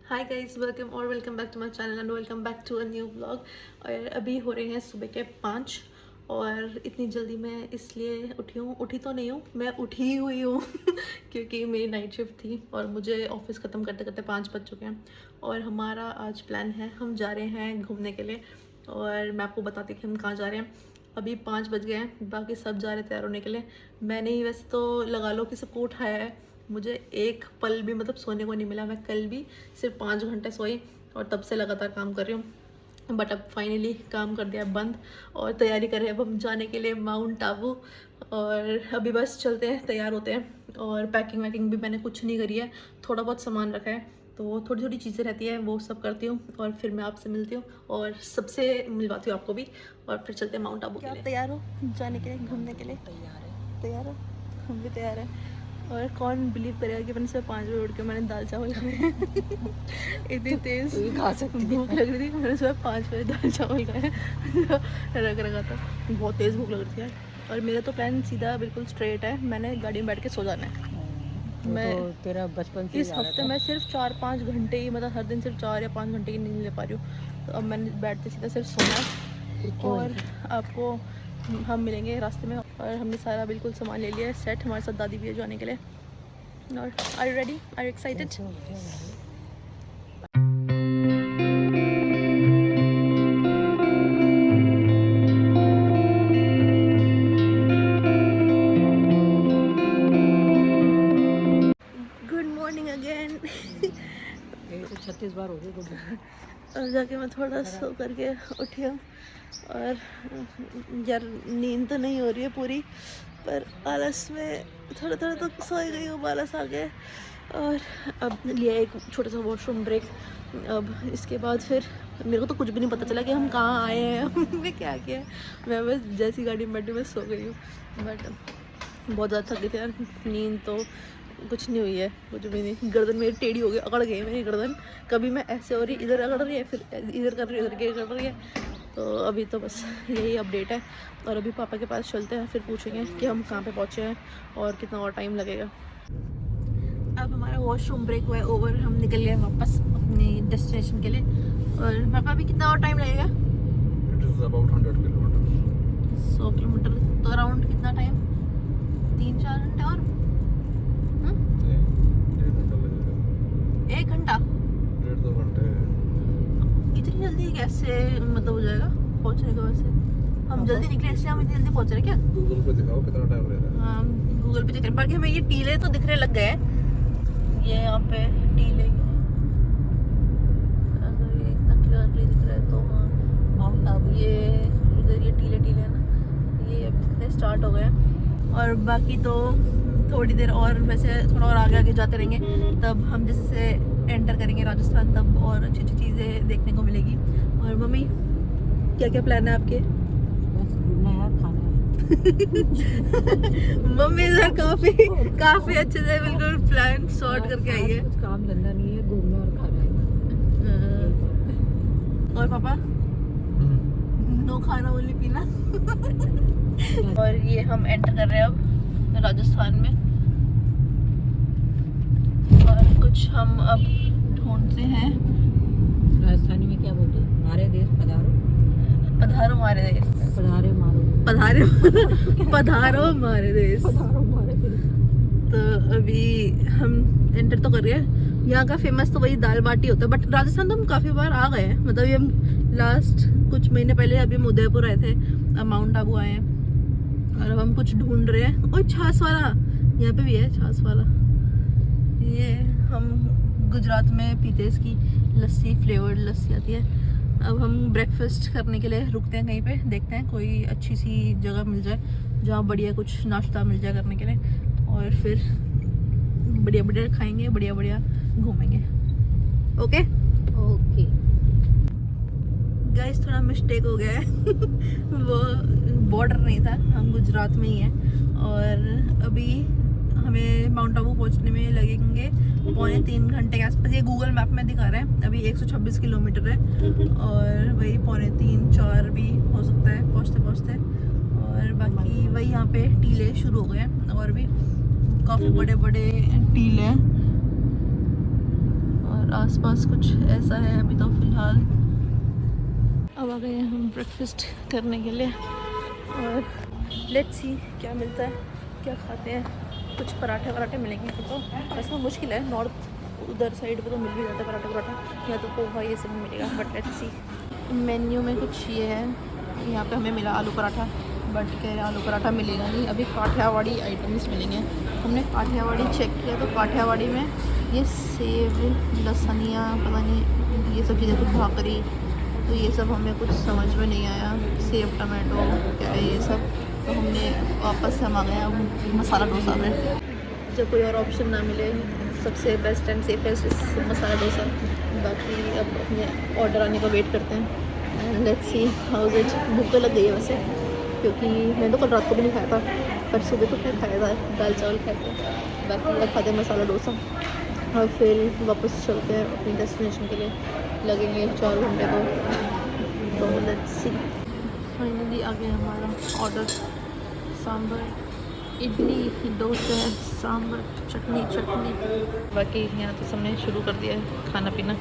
Hi guys, welcome back to my channel and welcome back to a new vlog. और अभी हो रहे हैं सुबह के 5 और इतनी जल्दी मैं इसलिए उठी तो नहीं हूँ, मैं उठी हुई हूँ क्योंकि मेरी नाइट शिफ्ट थी और मुझे ऑफिस ख़त्म करते करते 5 बज चुके हैं। और हमारा आज प्लान है, हम जा रहे हैं घूमने के लिए और मैं आपको बताती हूँ कि हम कहाँ जा रहे हैं। अभी 5 बज गए हैं, बाकी सब जा रहे हैं तैयार होने के लिए। मैंने ही वैसे तो लगा लो कि सबको उठाया है, मुझे एक पल भी मतलब सोने को नहीं मिला। मैं कल भी सिर्फ 5 घंटे सोई और तब से लगातार काम कर रही हूँ। बट अब फाइनली काम कर दिया बंद और तैयारी कर रहे हैं अब हम जाने के लिए माउंट आबू। और अभी बस चलते हैं, तैयार होते हैं। और पैकिंग वैकिंग भी मैंने कुछ नहीं करी है, थोड़ा बहुत सामान रखा है, तो थोड़ी थोड़ी चीज़ें रहती हैं वो सब करती हूँ और फिर मैं आपसे मिलती हूँ और सबसे मिलवाती हूँ आपको भी। और फिर चलते हैं माउंट आबू के लिए। तैयार हो जाने के लिए, घूमने के लिए? तैयार हो? हम भी तैयार हैं। और कौन बिलीव करेगा कि मैंने सुबह 5 बजे उठ के मैंने दाल चावल खाए हैं इतनी तेज भूख लग रही थी, मैंने सुबह 5 बजे दाल चावल खाए रख रखा था, बहुत तेज़ भूख लग रही थी यार। और मेरा तो प्लान सीधा बिल्कुल स्ट्रेट है, मैंने गाड़ी में बैठ के सो जाना है। मैं तो तेरा बचपन से इस हफ्ते में सिर्फ 4-5 घंटे ही, मतलब हर दिन सिर्फ 4 या 5 घंटे की नींद ले पा रही हूँ। तो अब मैंने बैठते सीधा सिर्फ सोना है। और आपको हम मिलेंगे रास्ते में। और हमने सारा बिल्कुल सामान ले लिया है सेट, हमारे साथ दादी भी है जाने के लिए। और are you ready? Are you excited? Good morning again 36 बार हो गई गुड मॉर्निंग। और जाके मैं थोड़ा सो करके उठी हूँ और यार नींद तो नहीं हो रही है पूरी, पर आलस में थोड़ा थोड़ा तो सो ही गई हूँ, आलस आ गया। और अब लिया एक छोटा सा वॉशरूम ब्रेक। अब इसके बाद फिर मेरे को तो कुछ भी नहीं पता चला कि हम कहाँ आए हैं हमने क्या किया। मैं बस जैसी गाड़ी में बैठी मैं सो गई हूँ। बट बहुत ज़्यादा थक गई थी यार, नींद तो कुछ नहीं हुई है, कुछ भी नहीं। गर्दन मेरी टेढ़ी हो गई, अकड़ गई मेरी गर्दन। कभी मैं ऐसे हो रही, इधर अकड़ रही है, फिर इधर कर रही है, इधर के कर रही है। तो अभी तो बस यही अपडेट है। और अभी पापा के पास चलते हैं, फिर पूछेंगे कि हम कहाँ पे पहुँचे हैं और कितना और टाइम लगेगा। अब हमारा वॉशरूम ब्रेक हुआ है ओवर, हम निकल गए वापस अपनी डेस्टिनेशन के लिए। और पापा अभी कितना और टाइम लगेगा? It is about 100 kilometers. 100 kilometre, तो अराउंड कितना टाइम? 3-4 घंटे और? एक घंटा लगेगा। 1 घंटा? 1.5-2 घंटे। इतनी जल्दी कैसे मतलब हो जाएगा पहुंचने का? वैसे हम जल्दी निकले इसलिए हम इतनी जल्दी पहुंच रहे हैं क्या? गूगल पे दिखाओ कितना टाइम लग रहा है। हाँ, गूगल पे चेक करें। बाकी हमें ये टीले तो दिखने लग गए हैं, ये यहाँ पे टीले, अगर ये इतना क्लियरली दिख रहा है तो हाँ माउंट आबू, ये इधर ये टीले टीले है ना, ये अब दिखने स्टार्ट हो गए हैं। और बाकी तो थोड़ी देर और, वैसे थोड़ा और आगे आगे जाते रहेंगे, तब हम जैसे एंटर करेंगे राजस्थान, तब और अच्छी अच्छी चीज़ें देखने को मिलेगी। और मम्मी क्या क्या प्लान है आपके? बस घूमना है, खाना है। मम्मी इधर काफी अच्छे से बिल्कुल प्लान सॉर्ट करके आई है। कुछ काम धंधा नहीं है, घूमना और खाना है। और पापा नो खाना ओनली पीना। और ये हम एंटर कर रहे हैं अब राजस्थान में। और कुछ हम अब ढूंढते हैं। राजस्थानी में क्या बोलते हैं? हमारे देश पधारो। पधारो हमारे देश। पधारे मारो। पधारो हमारे देश। पधारो हमारे देश। तो अभी हम एंटर तो कर रहे हैं। यहाँ का फेमस तो वही दाल बाटी होता है, बट राजस्थान तो हम काफ़ी बार आ गए हैं। मतलब ये हम लास्ट कुछ महीने पहले अभी हम उदयपुर आए थे, अब माउंट आबू आए हैं। और अब हम कुछ ढूंढ रहे हैं। और छाछ वाला यहाँ पे भी है, छाछ वाला। ये हम गुजरात में पीते हैं, इसकी लस्सी, फ्लेवर्ड लस्सी आती है। अब हम ब्रेकफास्ट करने के लिए रुकते हैं कहीं पे, देखते हैं कोई अच्छी सी जगह मिल जाए जहाँ बढ़िया कुछ नाश्ता मिल जाए करने के लिए, और फिर बढ़िया बढ़िया खाएंगे, बढ़िया बढ़िया घूमेंगे। ओके ओके गाइस, थोड़ा मिस्टेक हो गया है वो बॉर्डर नहीं था, हम गुजरात में ही हैं। और अभी हमें माउंट आबू पहुंचने में लगेंगे 2.5-3 घंटे के आसपास। ये गूगल मैप में दिखा रहा है अभी 126 किलोमीटर है, और वही 3.5-4 भी हो सकता है पहुंचते पहुंचते। और बाकी वही यहाँ पे टीले शुरू हो गए हैं, और भी काफ़ी बड़े बड़े टीले हैं। और और आसपास कुछ ऐसा है अभी तो फ़िलहाल। अब आ गए हैं हम ब्रेकफास्ट करने के लिए और लेट्स सी क्या मिलता है, क्या खाते हैं। कुछ पराठे वराठे मिलेंगे तो वैसे में मुश्किल है, नॉर्थ उधर साइड पे तो मिल भी जाता है पराठा पराठा, या तो पोहा ये सब मिलेगा। But let's see. मेन्यू में कुछ ये है, यहाँ पे हमें मिला आलू पराठा, बट कह रहे आलू पराठा मिलेगा नहीं, अभी काठियावाड़ी आइटम्स मिलेंगे। हमने काठियावाड़ी चेक किया तो काठियावाड़ी में ये सेब, लसनिया, पता नहीं ये सब चीज़ें, कुछ भाकरी, तो ये सब हमें कुछ समझ में नहीं आया। सेब टमाटो क्या है ये सब, तो हमने वापस से हम आ गए अब मसाला डोसा में। जब कोई और ऑप्शन ना मिले, सबसे best and safest masala dosa. बाकी अब अपने ऑर्डर आने का वेट करते हैं and let's see how is it. भूख तो लग गई है वैसे, क्योंकि मैंने तो कल रात को भी नहीं खाया था, पर सुबह तो फिर खाया था, दाल चावल खाए थे। बाकी अब खाते हैं मसाला डोसा और फिर वापस चलते हैं अपनी डेस्टिनेशन के लिए, लगेंगे 4 घंटे को। तो लेट्स सी। फाइनली आ गया हमारा ऑर्डर, सांभर, इडली, डोसा, सांभर, चटनी। बाकी यहाँ तो सबने शुरू कर दिया है खाना पीना,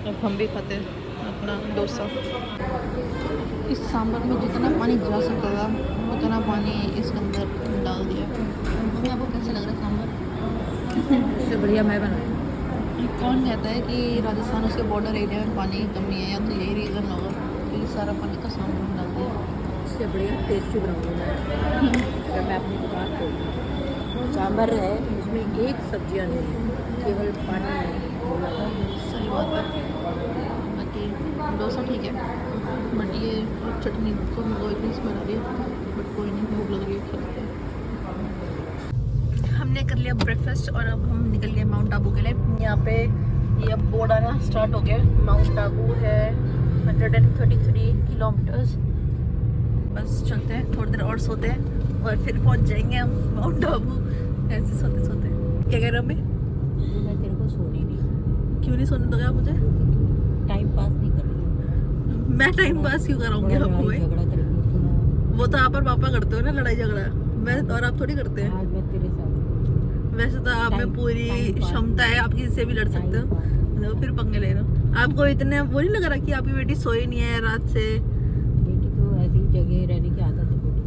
अब हम भी खाते हैं अपना डोसा। इस सांभर में जितना पानी जा सकता था उतना पानी इसके अंदर डाल दिया। हमें आपको कैसा लग रहा है सांभर? इससे बढ़िया मैं बनाई। कौन कहता है कि राजस्थान उसके बॉर्डर एरिया में पानी की कमी है, या तो यही रीज़न होगा क्योंकि सारा पानी तो सांभर में डाल दिया। इससे बढ़िया टेस्टी बनाऊंगी मैं। अगर मैं अपनी दुकान खोलूँ, सांभर है उसमें एक सब्जियाँ नहीं है, केवल पानी है। सही बात है। बाकी डोसा ठीक है, बट ये चटनी तो मुझे इतनी स्मेल आ रही है, बट कोई नहीं, भूख लग रही है, खाते हैं। हमने कर लिया ब्रेकफास्ट और अब हम निकल गए माउंट आबू के लिए। यहाँ पे ये अब बोर्ड आना स्टार्ट हो गया। माउंट आबू है 133 किलोमीटर्स। बस चलते हैं, थोड़ी देर और सोते हैं और फिर पहुँच जाएंगे हम माउंट आबू। ऐसे सोते सोते क्या कह रहे हो अभी? मैं तेरे को सोने नहीं, क्यों नहीं सोने दोगे आप मुझे? टाइम पास नहीं कर रही। मैं टाइम पास क्यों कराऊंगी आपको? झगड़ा करेंगे, वो तो आप और पापा करते हो ना लड़ाई झगड़ा, मैं और आप थोड़ी करते हैं। आज मैं तेरे साथ। वैसे तो आप में पूरी क्षमता है, आप किसी से भी लड़ सकते हो, तो फिर पंगे ले रहे हो। आपको इतने वो नहीं लग रहा कि आपकी बेटी सोई नहीं है रात से? बेटी तो ऐसी जगह रहने की आदत है बेटी।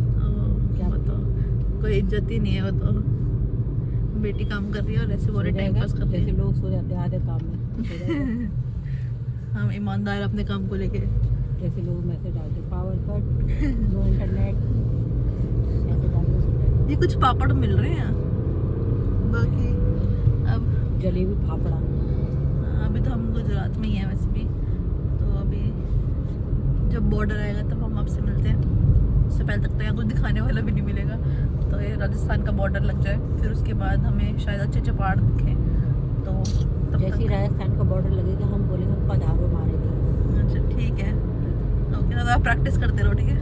क्या बताओ, कोई इज्जत ही नहीं है। वो तो बेटी काम कर रही है और ऐसे बोले टाइम पास कर रही जैसे है। लोग सो जाते हैं आधे काम में। हम ईमानदार अपने काम को लेके। जैसे लोग मैसेज डालते पावर कट, नो इंटरनेट, ऐसे डालते सो जाते हैं। ये कुछ पापड़ मिल रहे हैं, बाकी अब जलेबी फाफड़ा। अभी तो हम गुजरात में ही हैं वैसे भी, तो अभी जब बॉर्डर आएगा तब हम आपसे मिलते हैं। उससे पहले तक तो यहाँ कुछ दिखाने वाला भी नहीं मिलेगा, तो ये राजस्थान का बॉर्डर लग जाए फिर उसके बाद हमें शायद अच्छे अच्छे पहाड़ दिखें, तो तब जैसे ही राजस्थान का बॉर्डर लगेगा हम बोलेंगे पधारो हमारे लिए। अच्छा ठीक है, ओके। तो आप प्रैक्टिस करते रहो, ठीक है।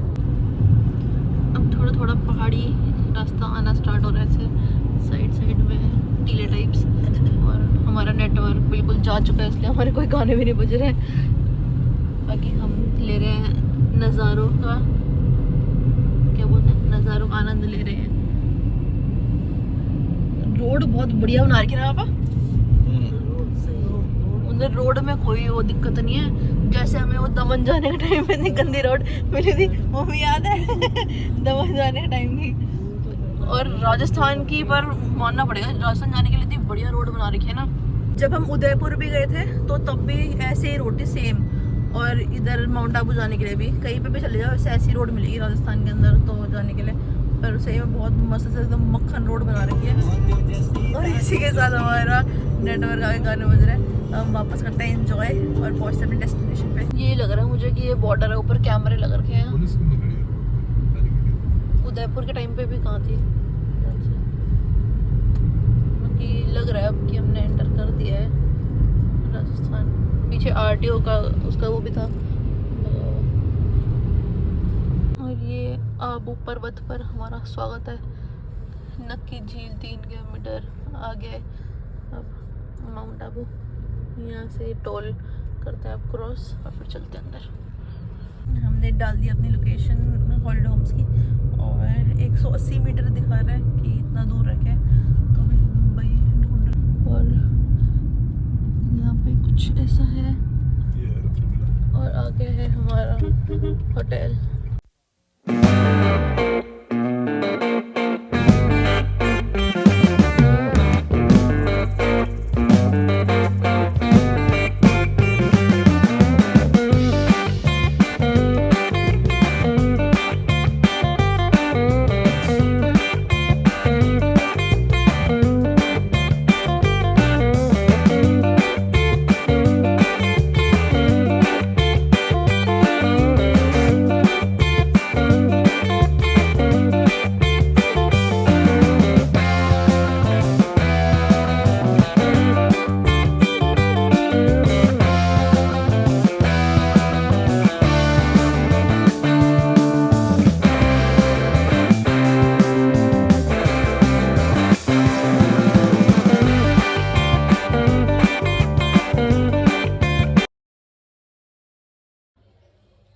अब थोड़ा थोड़ा पहाड़ी रास्ता आना स्टार्ट हो रहा है, ऐसे साइड में टीले टाइप्स, और हमारा नेटवर्क बिल्कुल जा चुका है, इसलिए हमारे कोई गाने भी नहीं बज रहे हैं। बाकी हम ले रहे हैं नज़ारों का, क्या बोलते हैं, नज़ारों का आनंद ले रहे हैं। रोड बहुत बढ़िया बना रखी है ना पापा, उधर रोड में कोई वो दिक्कत नहीं है। जैसे हमें वो दमन जाने के टाइम में इतनी गंदी रोड मिली थी, वो भी याद है दमन जाने के टाइम की। और राजस्थान की पर मानना पड़ेगा, राजस्थान जाने के लिए इतनी बढ़िया रोड बना रखी है ना। जब हम उदयपुर भी गए थे तो तब भी ऐसे ही रोड थी सेम, और इधर माउंट आबू जाने के लिए भी कहीं पे भी चले जाओ वैसे ऐसी रोड मिलेगी राजस्थान के अंदर तो जाने के लिए। पर सही में बहुत मस्त से एकदम मक्खन रोड बना रखी है। और इसी के साथ हमारा नेटवर्क आगे गाने बज रहे हैं। हम वापस करते हैं एंजॉय और पहुँचते हैं अपने डेस्टिनेशन पे। ये लग रहा है मुझे कि ये बॉर्डर है, ऊपर कैमरे लग रखे हैं। पुलिस क्यों नहीं खड़ी है? उदयपुर के टाइम पे भी कहाँ थी? बाकी लग रहा है अब कि हमने एंटर कर दिया है राजस्थान। पीछे आरटीओ का उसका वो भी था। और ये आबू पर्वत पर हमारा स्वागत है। नक्की झील 3 किलोमीटर आगे अब माउंट आबू। यहाँ से टोल करते हैं आप क्रॉस और फिर चलते हैं अंदर। हमने डाल दी अपनी लोकेशन हॉलिडे होम्स की और 180 मीटर दिखा रहा है कि इतना दूर रखे, तो अभी हम मुंबई ढूंढ रहे हैं। और पे कुछ ऐसा है ये है रत्न विला। और आगे है हमारा होटल।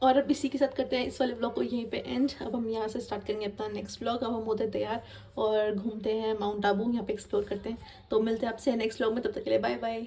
और अब इसी के साथ करते हैं इस वाले व्लॉग को यहीं पे एंड। अब हम यहाँ से स्टार्ट करेंगे अपना नेक्स्ट व्लॉग। अब हम होते हैं तैयार और घूमते हैं माउंट आबू, यहाँ पे एक्सप्लोर करते हैं। तो मिलते हैं आपसे नेक्स्ट व्लॉग में, तब तक के लिए बाय बाय।